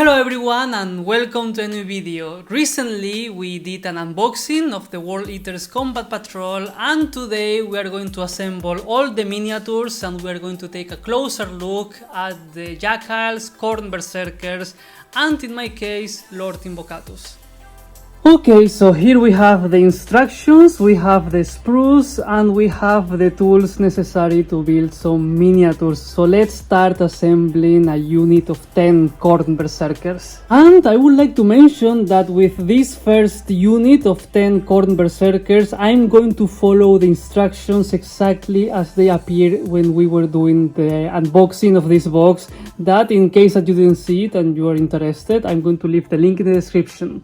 Hello everyone and welcome to a new video. Recently we did an unboxing of the Wolrd Eaters Combat Patrol, and today we are going to assemble all the miniatures and we are going to take a closer look at the Jakhals, Khorne Berzerkers and in my case Lord Invocatus. Okay, so here we have the instructions, we have the sprues and we have the tools necessary to build some miniatures. So let's start assembling a unit of 10 Khorne Berserkers. And I would like to mention that with this first unit of 10 Khorne Berserkers, I'm going to follow the instructions exactly as they appear when we were doing the unboxing of this box. That in case that you didn't see it and you are interested, I'm going to leave the link in the description.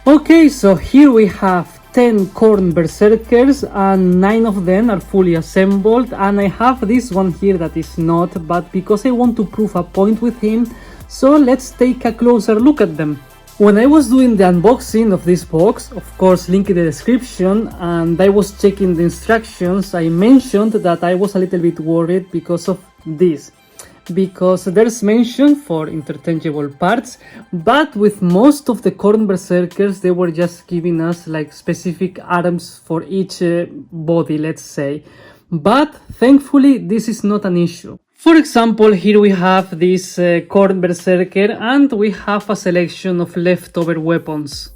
Okay, so here we have 10 Khorne Berserkers and 9 of them are fully assembled, and I have this one here that is not, but because I want to prove a point with him, so let's take a closer look at them. When I was doing the unboxing of this box, of course link in the description, and I was checking the instructions, I mentioned that I was a little bit worried because of this. Because there's mention for interchangeable parts, but with most of the Khorne Berserkers they were just giving us like specific arms for each body, let's say. But thankfully this is not an issue. For example, here we have this Khorne Berserker and we have a selection of leftover weapons.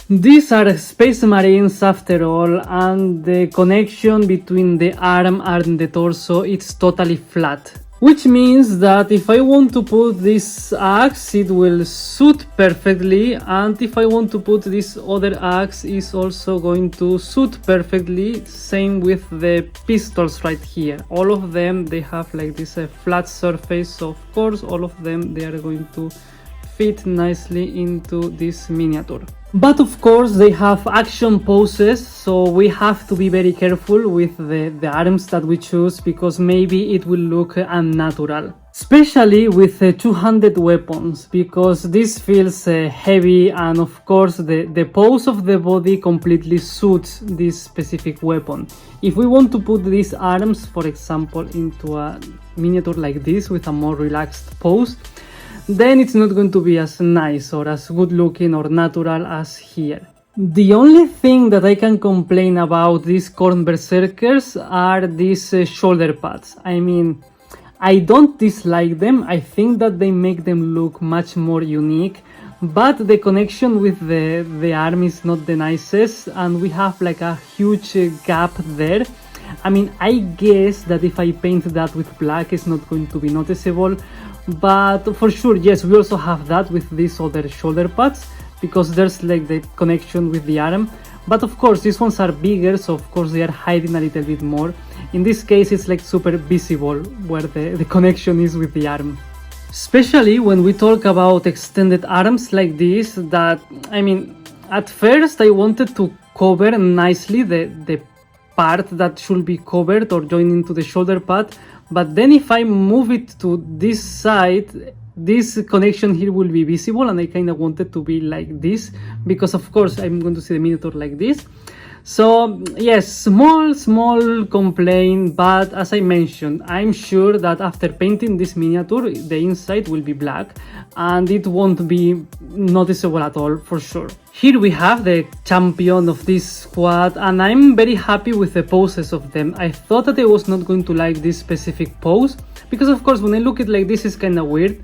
These are Space Marines after all, and the connection between the arm and the torso is totally flat. Which means that if I want to put this axe, it will suit perfectly, and if I want to put this other axe, is also going to suit perfectly. Same with the pistols right here. All of them, they have like this flat surface, so of course all of them, they are going to fit nicely into this miniature. But of course they have action poses, so we have to be very careful with the arms that we choose, because maybe it will look unnatural. Especially with 200 weapons, because this feels heavy, and of course the pose of the body completely suits this specific weapon. If we want to put these arms, for example, into a miniature like this with a more relaxed pose, then it's not going to be as nice or as good looking or natural as here. The only thing that I can complain about these Khorne Berserkers are these shoulder pads. I mean, I don't dislike them, I think that they make them look much more unique, but the connection with the arm is not the nicest, and we have like a huge gap there. I mean, I guess that if I paint that with black, it's not going to be noticeable. But for sure, yes, we also have that with these other shoulder pads, because there's like the connection with the arm. But of course these ones are bigger, so of course they are hiding a little bit more. In this case it's like super visible where the connection is with the arm. Especially when we talk about extended arms like this, that, I mean, at first I wanted to cover nicely the part that should be covered or joined into the shoulder pad, but then if I move it to this side, this connection here will be visible, and I kind of wanted to be like this because of course I'm going to see the Minotaur like this. So yes, small complaint, but as I mentioned, I'm sure that after painting this miniature, the inside will be black and it won't be noticeable at all for sure. Here we have the champion of this squad, and I'm very happy with the poses of them. I thought that I was not going to like this specific pose because of course when I look at it like this is kind of weird,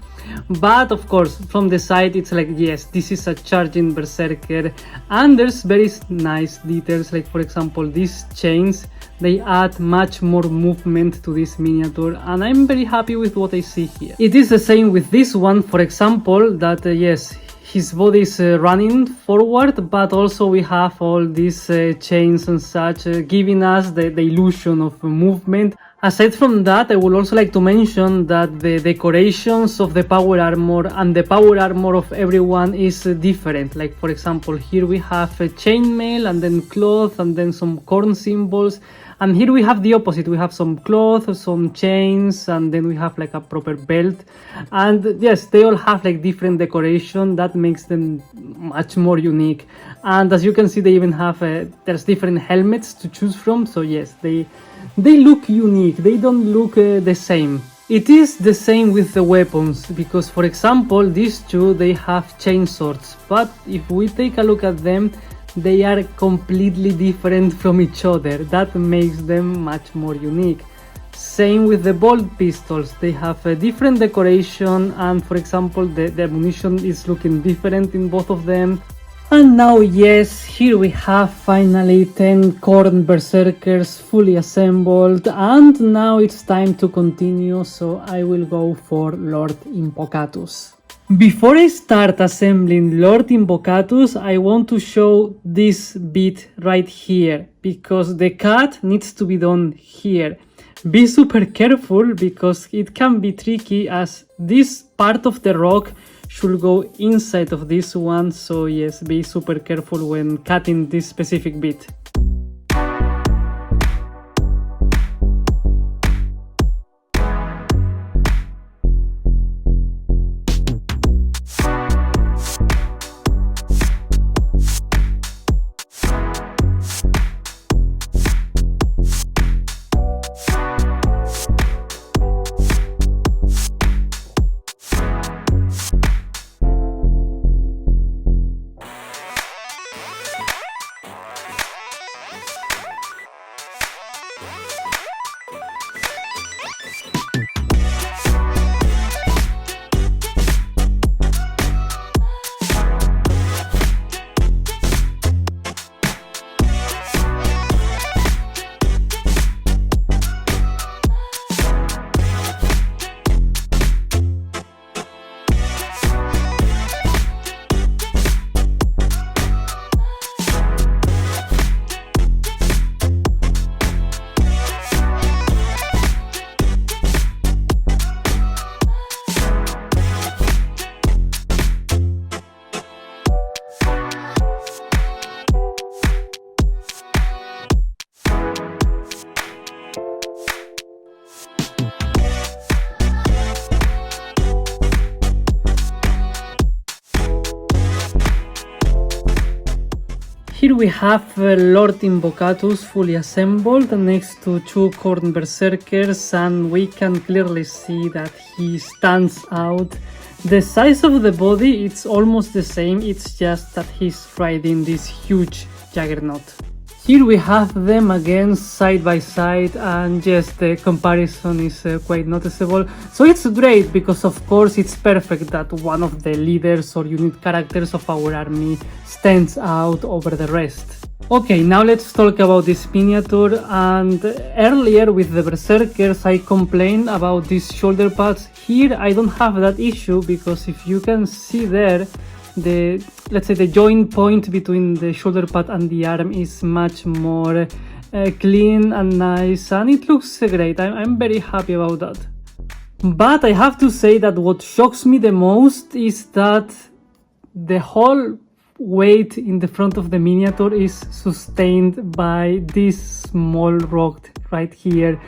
but of course from the side it's like, yes, this is a charging berserker, and there's very nice details, like for example these chains, they add much more movement to this miniature, and I'm very happy with what I see here. It is the same with this one, for example, that yes, his body is running forward, but also we have all these chains and such, giving us the illusion of movement. Aside from that, I would also like to mention that the decorations of the power armor and the power armor of everyone is different. Like for example, here we have a chainmail and then cloth and then some Khorne symbols. And here we have the opposite. We have some cloth, some chains, and then we have like a proper belt. And yes, they all have like different decoration that makes them much more unique. And as you can see, they even have there's different helmets to choose from. So yes, they look unique. They don't look the same. It is the same with the weapons, because for example, these two, they have chain swords. But if we take a look at them, they are completely different from each other. That makes them much more unique. Same with the bolt pistols. They have a different decoration, and for example the ammunition is looking different in both of them. And now yes, here we have finally 10 Khorne Berserkers fully assembled, and now it's time to continue, so I will go for Lord Invocatus. Before I start assembling Lord Invocatus, I want to show this bit right here, because the cut needs to be done here. Be super careful because it can be tricky, as this part of the rock should go inside of this one, so yes, be super careful when cutting this specific bit. Here we have Lord Invocatus fully assembled next to two Khorne Berserkers, and we can clearly see that he stands out. The size of the body, it's almost the same, it's just that he's riding this huge Juggernaut. Here we have them again side by side, and yes, the comparison is quite noticeable. So it's great because of course it's perfect that one of the leaders or unit characters of our army stands out over the rest. Okay, now let's talk about this miniature. And earlier with the Berserkers I complained about these shoulder pads. Here I don't have that issue because if you can see there, let's say the joint point between the shoulder pad and the arm is much more clean and nice, and it looks great. I'm very happy about that. But I have to say that what shocks me the most is that the whole weight in the front of the miniature is sustained by this small rock right here.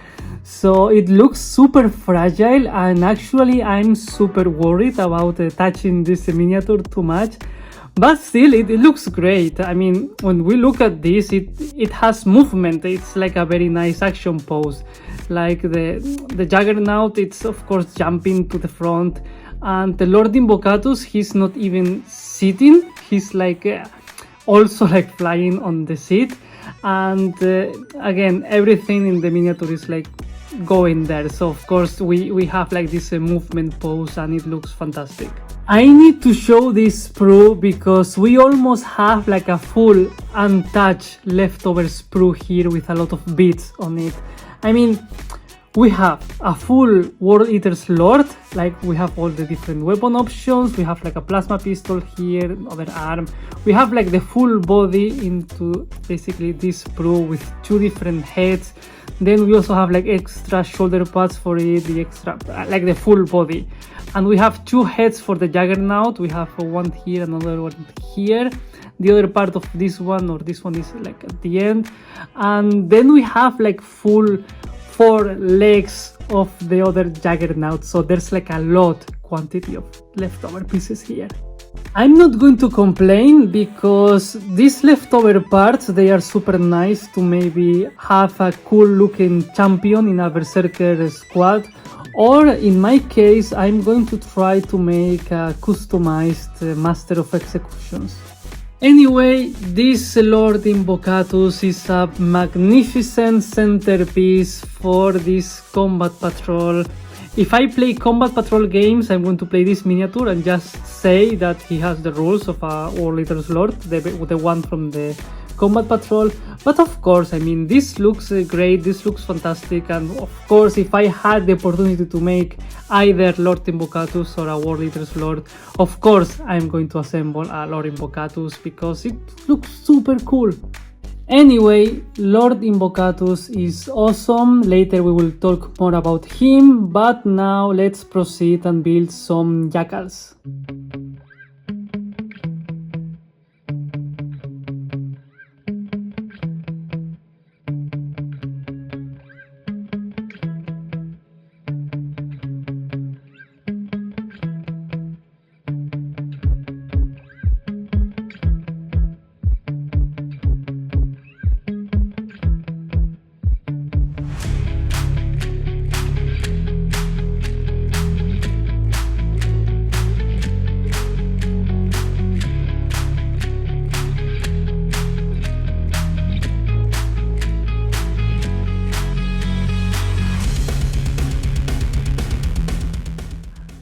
So it looks super fragile, and actually I'm super worried about touching this miniature too much. But still, it looks great. I mean, when we look at this, it has movement. It's like a very nice action pose. Like the Juggernaut, it's of course jumping to the front. And the Lord Invocatus, he's not even sitting. He's like also like flying on the seat. And again, everything in the miniature is like going there. So of course we have like this movement pose, and it looks fantastic. I need to show this sprue because we almost have like a full untouched leftover sprue here with a lot of bits on it. I mean, we have a full Wolrd Eaters Lord, like we have all the different weapon options, we have like a plasma pistol here, other arm, we have like the full body into basically this sprue with 2 different heads. Then we also have like extra shoulder pads for it, the extra, like the full body. And we have 2 heads for the Juggernaut. We have one here, another one here. The other part of this one, or this one, is like at the end. And then we have like full 4 legs of the other Juggernaut. So there's like a lot quantity of leftover pieces here. I'm not going to complain because these leftover parts, they are super nice to maybe have a cool looking champion in a Berserker squad, or in my case I'm going to try to make a customized Master of Executions. Anyway, this Lord Invocatus is a magnificent centerpiece for this Combat Patrol. If I play Combat Patrol games, I'm going to play this miniature and just say that he has the rules of a Wolrd Eaters Lord, the one from the Combat Patrol. But of course, I mean, this looks great, this looks fantastic, and of course, if I had the opportunity to make either Lord Invocatus or a Wolrd Eaters Lord, of course, I'm going to assemble a Lord Invocatus because it looks super cool. Anyway, Lord Invocatus is awesome. Later we will talk more about him, but now let's proceed and build some Jakhals.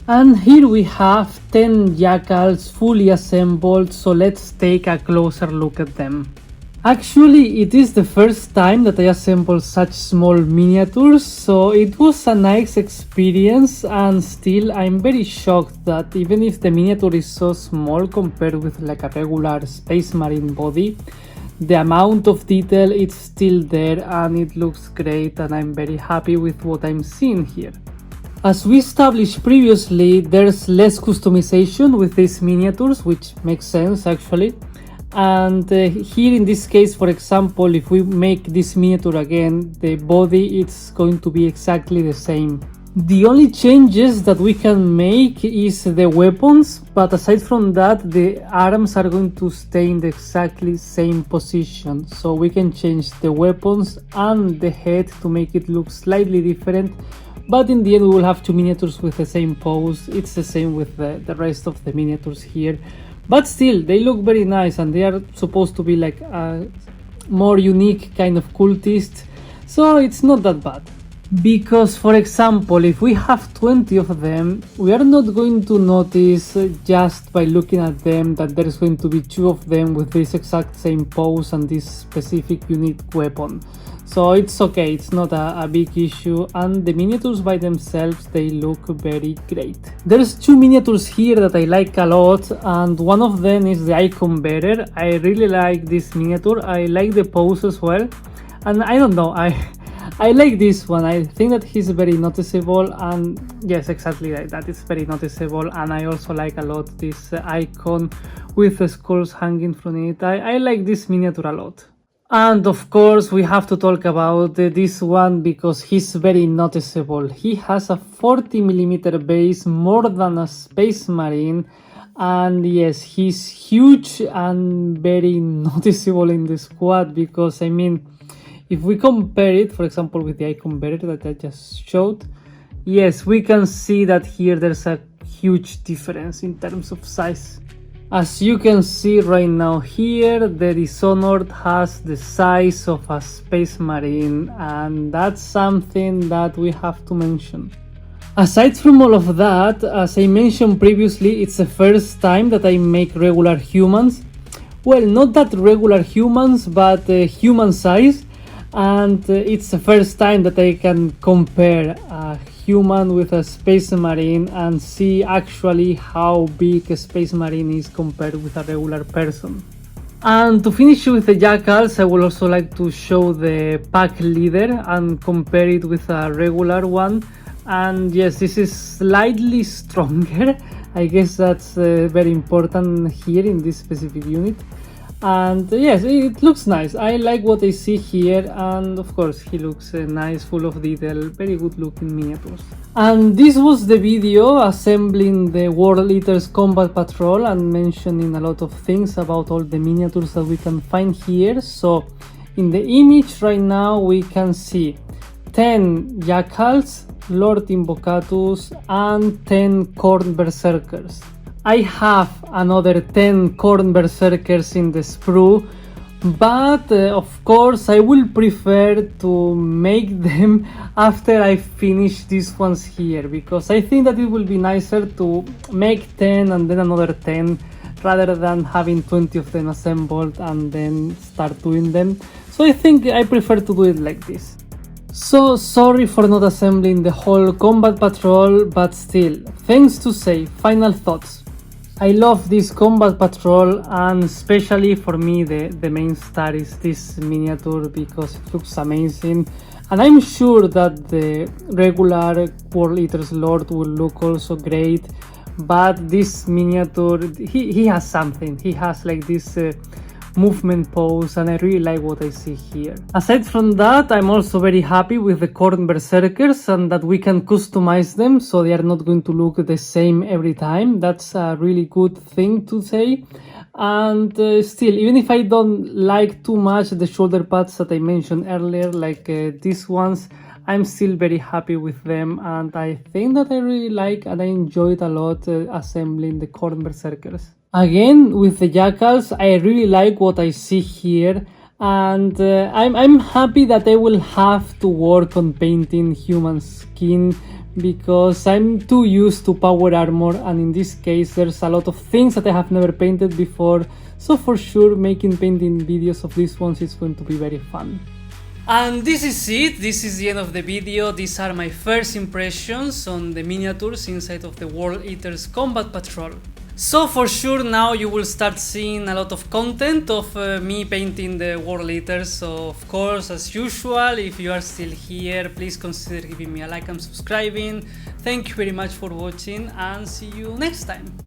And here we have 10 Jakhals fully assembled, so let's take a closer look at them. Actually, it is the first time that I assemble such small miniatures, so it was a nice experience, and still I'm very shocked that even if the miniature is so small compared with like a regular Space Marine body, the amount of detail is still there and it looks great, and I'm very happy with what I'm seeing here. As we established previously, there's less customization with these miniatures, which makes sense actually. And here in this case, for example, if we make this miniature again, the body is going to be exactly the same. The only changes that we can make is the weapons, but aside from that, the arms are going to stay in the exactly same position. So we can change the weapons and the head to make it look slightly different. But in the end we will have 2 miniatures with the same pose. It's the same with the rest of the miniatures here. But still, they look very nice, and they are supposed to be like a more unique kind of cultist. So it's not that bad. Because, for example, if we have 20 of them, we are not going to notice just by looking at them that there's going to be 2 of them with this exact same pose and this specific unique weapon. So it's okay, it's not a big issue, and the miniatures by themselves, they look very great. There's 2 miniatures here that I like a lot, and one of them is the Icon Bearer. I really like this miniature, I like the pose as well, and I don't know, I like this one. I think that he's very noticeable, and yes, exactly like that, it's very noticeable. And I also like a lot this icon with the skulls hanging from it. I like this miniature a lot. And of course we have to talk about this one because he's very noticeable. He has a 40mm base, more than a Space Marine, and yes, he's huge and very noticeable in the squad because, I mean, if we compare it, for example, with the icon bearer that I just showed, yes, we can see that here there's a huge difference in terms of size. As you can see right now here, the Dishonored has the size of a Space Marine, and that's something that we have to mention. Aside from all of that, as I mentioned previously, it's the first time that I make regular humans. Well, not that regular humans, but human size, and it's the first time that I can compare a human with a Space Marine and see actually how big a Space Marine is compared with a regular person. And to finish with the Jakhals, I would also like to show the pack leader and compare it with a regular one. And yes, this is slightly stronger. I guess that's very important here in this specific unit. And yes, it looks nice. I like what I see here, and of course he looks nice, full of detail, very good looking miniatures. And this was the video assembling the Wolrd Eaters Combat Patrol and mentioning a lot of things about all the miniatures that we can find here. So in the image right now we can see 10 Jakhals, Lord Invocatus, and 10 Khorne Berzerkers. I have another 10 Khorne Berserkers in the sprue, but of course I will prefer to make them after I finish these ones here, because I think that it will be nicer to make 10 and then another 10 rather than having 20 of them assembled and then start doing them. So I think I prefer to do it like this. So sorry for not assembling the whole combat patrol, but still, things to say, final thoughts. I love this combat patrol, and especially for me the main star is this miniature because it looks amazing, and I'm sure that the regular Wolrd Eaters Lord will look also great, but this miniature, he has something. He has like this movement pose, and I really like what I see here. Aside from that, I'm also very happy with the Khorne Berserkers and that we can customize them so they are not going to look the same every time. That's a really good thing to say. And still, even if I don't like too much the shoulder pads that I mentioned earlier, like these ones, I'm still very happy with them, and I think that I really like and I enjoyed a lot assembling the Khorne Berserkers. Again, with the Jakhals, I really like what I see here, and I'm happy that I will have to work on painting human skin because I'm too used to power armor, and in this case there's a lot of things that I have never painted before, so for sure making painting videos of these ones is going to be very fun. And this is it, this is the end of the video. These are my first impressions on the miniatures inside of the Wolrd Eaters Combat Patrol. So for sure now you will start seeing a lot of content of me painting the Wolrd Eaters. So of course, as usual, if you are still here, please consider giving me a like and subscribing. Thank you very much for watching, and see you next time.